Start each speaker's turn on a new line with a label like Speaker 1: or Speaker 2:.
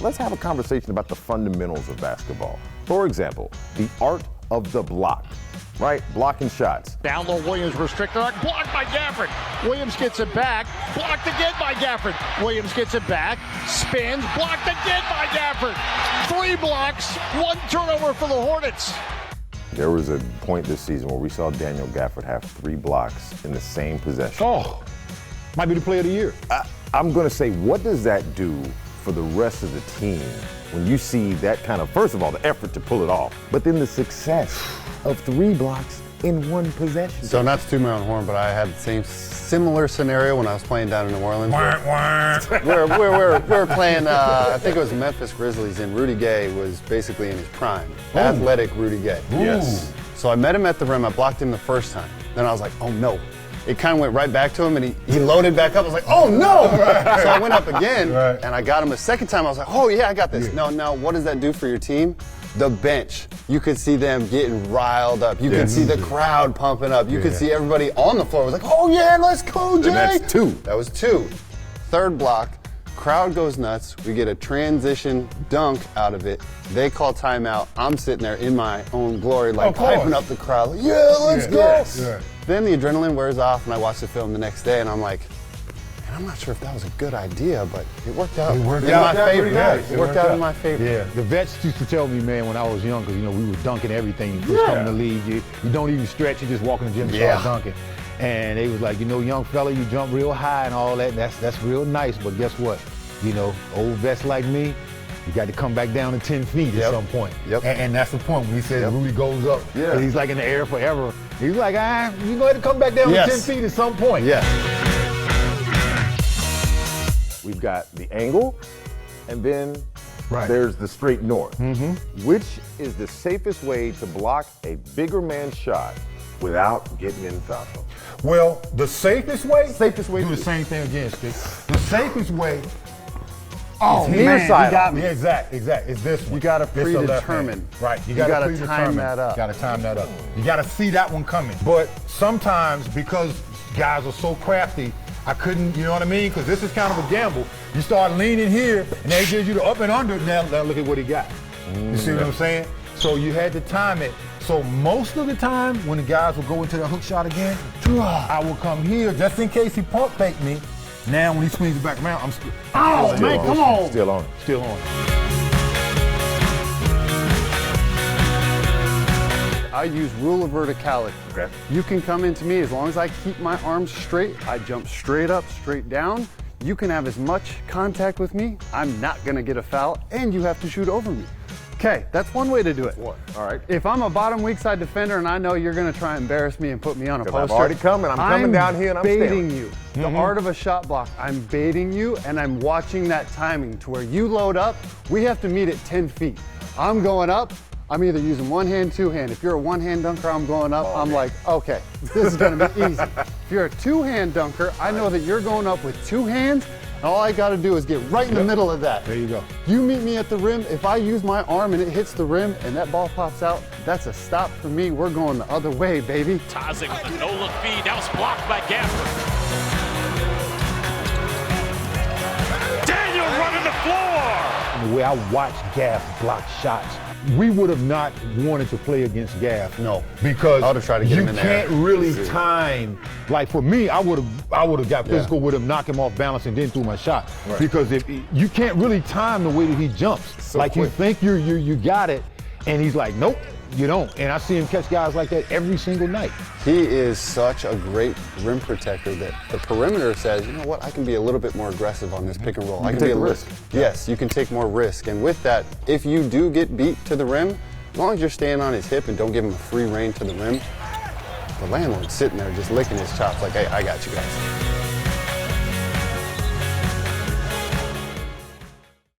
Speaker 1: let's have a conversation about the fundamentals of basketball. For example, the art of the block, right? Blocking shots.
Speaker 2: Down low, Williams restricted arc, blocked by Gafford. Williams gets it back, blocked again by Gafford. Williams gets it back, spins, blocked again by Gafford. 3 blocks, 1 turnover for the Hornets.
Speaker 1: There was a point this season where we saw Daniel Gafford have 3 blocks in the same possession.
Speaker 3: Oh, might be the player of the year.
Speaker 1: I'm going to say, what does that do for the rest of the team when you see that kind of, first of all, the effort to pull it off, but then the success of 3 blocks in 1 possession?
Speaker 4: So not to toot my own horn, but I had the similar scenario when I was playing down in New Orleans. We're playing, I think it was the Memphis Grizzlies, and Rudy Gay was basically in his prime. Athletic Rudy Gay.
Speaker 1: Yes.
Speaker 4: So I met him at the rim. I blocked him the first time. Then I was like, oh no. It kind of went right back to him, and he loaded back up. I was like, oh no! So I went up again, and I got him a second time. I was like, oh yeah, I got this. No, what does that do for your team? The bench. You could see them getting riled up. You could see the crowd pumping up. You could see everybody on the floor was like, oh yeah, let's go, Jay!
Speaker 1: And that's 2.
Speaker 4: That was 2. Third block, crowd goes nuts. We get a transition dunk out of it. They call timeout. I'm sitting there in my own glory, like piping up the crowd. Like, yeah, let's go!
Speaker 3: Yeah.
Speaker 4: Then the adrenaline wears off, and I watch the film the next day, and I'm like, man, I'm not sure if that was a good idea, but it worked out in my favor. It worked out in my favor.
Speaker 3: Yeah, the vets used to tell me, man, when I was younger, we were dunking everything. You first come in the league, you don't even stretch, you just walk in the gym and start dunking. And they was like, young fella, you jump real high and all that, and that's real nice, but guess what? Old vets like me, you got to come back down to 10 feet at some point. And that's the point when he says Rudy goes up. He's like in the air forever. He's like, you go ahead and come back down to 10 feet at some point.
Speaker 1: We've got the angle, and then there's the straight north. Which is the safest way to block a bigger man's shot without getting in foul trouble?
Speaker 3: Well, the safest way?
Speaker 1: Do
Speaker 3: the same thing again, Stick. The safest way.
Speaker 1: Near side.
Speaker 4: You got me.
Speaker 3: Yeah, exactly. It's this one.
Speaker 4: You got to
Speaker 3: This the left
Speaker 4: predetermine.
Speaker 3: hand. Right. You
Speaker 4: gotta
Speaker 3: got to
Speaker 4: time that up.
Speaker 3: You got to time that up. You got to see that one coming. But sometimes, because guys are so crafty, I couldn't, you know what I mean? Because this is kind of a gamble. You start leaning here, and they gives you the up and under. Now look at what he got. You see what I'm saying? So you had to time it. So most of the time, when the guys will go into the hook shot again, I will come here just in case he pump fake me. Now when he swings it back around, I'm still. Oh man, come on!
Speaker 1: Still on.
Speaker 4: I use rule of verticality.
Speaker 1: Okay.
Speaker 4: You can come into me as long as I keep my arms straight. I jump straight up, straight down. You can have as much contact with me. I'm not gonna get a foul, and you have to shoot over me. Okay, that's one way to do it.
Speaker 1: All right.
Speaker 4: If I'm a bottom weak side defender and I know you're gonna try and embarrass me and put me on a poster,
Speaker 1: I've already come and I'm coming down here and I'm
Speaker 4: baiting
Speaker 1: staring.
Speaker 4: you. The art of a shot block. I'm baiting you and I'm watching that timing to where you load up. We have to meet at 10 feet. I'm going up. I'm either using one hand, 2 hand. If you're a 1-hand dunker, I'm going up. I'm like, okay, this is gonna be easy. If you're a 2-hand dunker, I know that you're going up with 2 hands. All I got to do is get right in the middle of that.
Speaker 3: There you go.
Speaker 4: You meet me at the rim. If I use my arm and it hits the rim and that ball pops out, that's a stop for me. We're going the other way, baby.
Speaker 5: Tozing with a no-look feed. Now it's blocked by Gafford. Daniel running the floor.
Speaker 3: The way I watched Gaff block shots, we would have not wanted to play against Gaff.
Speaker 4: No.
Speaker 3: Because
Speaker 4: I would have tried to get him in there.
Speaker 3: You can't really time. Like for me, I would have got physical with him, knock him off balance, and then threw my shot. Right. Because if you can't really time the way that he jumps.
Speaker 1: So
Speaker 3: like
Speaker 1: quick.
Speaker 3: you think you got it, and he's like, nope, you don't. And I see him catch guys like that every single night.
Speaker 4: He is such a great rim protector that the perimeter says, you know what, I can be a little bit more aggressive on this pick and roll. I can
Speaker 1: take
Speaker 4: be
Speaker 1: a
Speaker 4: a
Speaker 1: risk.
Speaker 4: Yes, you can take more risk. And with that, if you do get beat to the rim, as long as you're staying on his hip and don't give him a free rein to the rim, the landlord's sitting there just licking his chops like, hey, I got you guys.